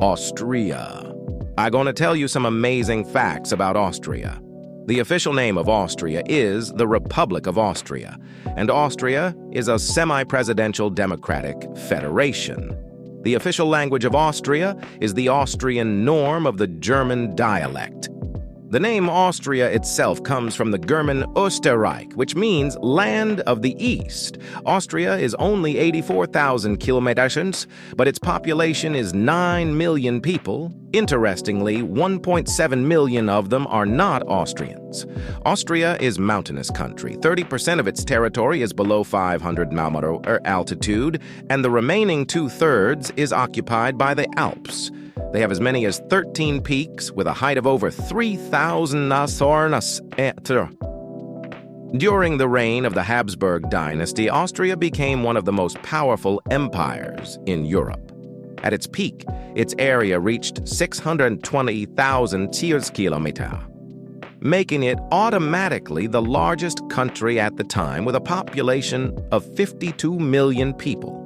Austria. I'm going to tell you some amazing facts about Austria. The official name of Austria is the Republic of Austria, and Austria is a semi-presidential democratic federation. The official language of Austria is the Austrian norm of the German dialect. The name Austria itself comes from the German Österreich, which means land of the east. Austria is only 84,000 kilometers, but its population is 9 million people. Interestingly, 1.7 million of them are not Austrians. Austria is mountainous country. 30% of its territory is below 500 m altitude, and the remaining two-thirds is occupied by the Alps. They have as many as 13 peaks with a height of over 3,000 meters. During the reign of the Habsburg dynasty, Austria became one of the most powerful empires in Europe. At its peak, its area reached 620,000 kilometers, making it automatically the largest country at the time with a population of 52 million people.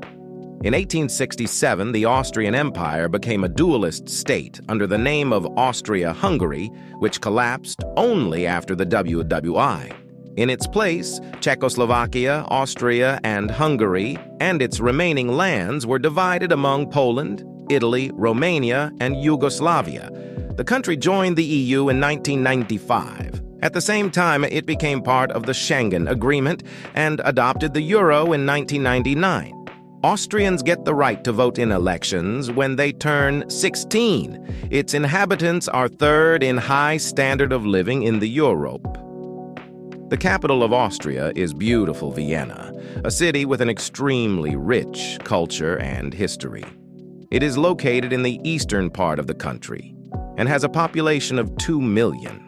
In 1867, the Austrian Empire became a dualist state under the name of Austria-Hungary, which collapsed only after the WWI. In its place, Czechoslovakia, Austria, and Hungary, and its remaining lands were divided among Poland, Italy, Romania, and Yugoslavia. The country joined the EU in 1995. At the same time, it became part of the Schengen Agreement and adopted the euro in 1999. Austrians get the right to vote in elections when they turn 16. Its inhabitants are third in high standard of living in the Europe. The capital of Austria is beautiful Vienna, a city with an extremely rich culture and history. It is located in the eastern part of the country and has a population of 2 million.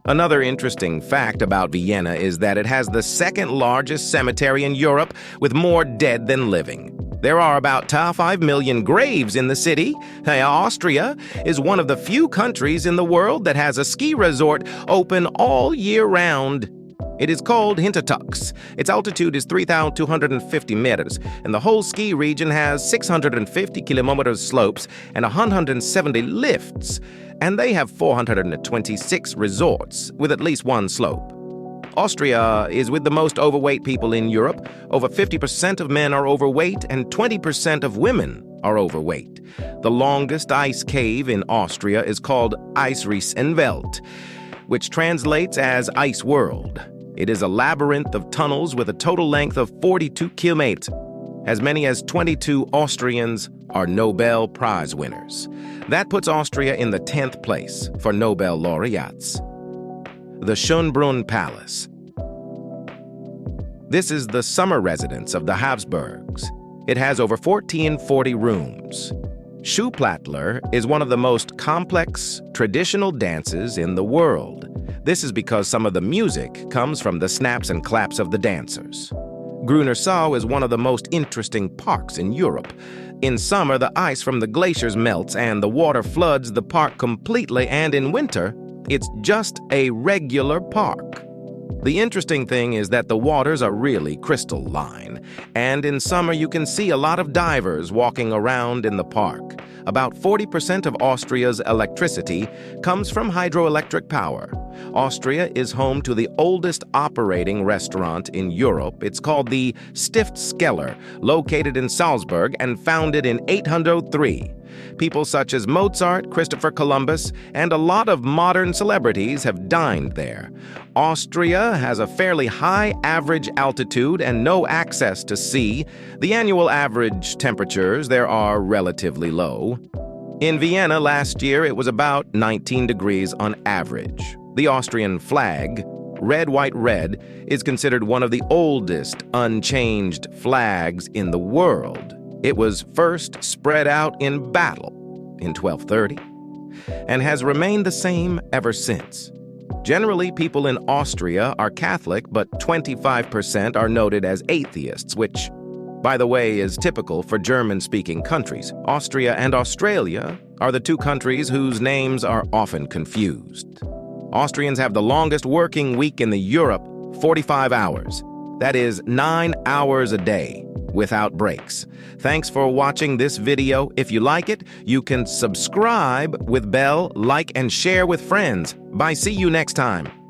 Another interesting fact about Vienna is that it has the second largest cemetery in Europe with more dead than living. There are about 5 million graves in the city. Austria is one of the few countries in the world that has a ski resort open all year round. It is called Hintertux. Its altitude is 3,250 meters, and the whole ski region has 650 kilometers slopes and 170 lifts, and they have 426 resorts with at least one slope. Austria is with the most overweight people in Europe. Over 50% of men are overweight and 20% of women are overweight. The longest ice cave in Austria is called Eisriesenwelt, which translates as Ice World. It is a labyrinth of tunnels with a total length of 42 kilometers. As many as 22 Austrians are Nobel Prize winners. That puts Austria in the 10th place for Nobel laureates. The Schönbrunn Palace. This is the summer residence of the Habsburgs. It has over 1,440 rooms. Schuhplattler is one of the most complex traditional dances in the world. This is because some of the music comes from the snaps and claps of the dancers. Grüner Sau is one of the most interesting parks in Europe. In summer, the ice from the glaciers melts and the water floods the park completely, and in winter, it's just a regular park. The interesting thing is that the waters are really crystalline, and in summer you can see a lot of divers walking around in the park. About 40% of Austria's electricity comes from hydroelectric power. Austria is home to the oldest operating restaurant in Europe. It's called the Stiftskeller, located in Salzburg and founded in 803. People such as Mozart, Christopher Columbus, and a lot of modern celebrities have dined there. Austria has a fairly high average altitude and no access to sea. The annual average temperatures there are relatively low. In Vienna last year, it was about 19 degrees on average. The Austrian flag, red, white, red, is considered one of the oldest unchanged flags in the world. It was first spread out in battle in 1230 and has remained the same ever since. Generally, people in Austria are Catholic, but 25% are noted as atheists, which, by the way, is typical for German-speaking countries. Austria and Australia are the two countries whose names are often confused. Austrians have the longest working week in Europe, 45 hours. That is 9 hours a day. without breaks. Thanks for watching this video. If you like it, you can subscribe with bell, like, and share with friends. Bye. See you next time.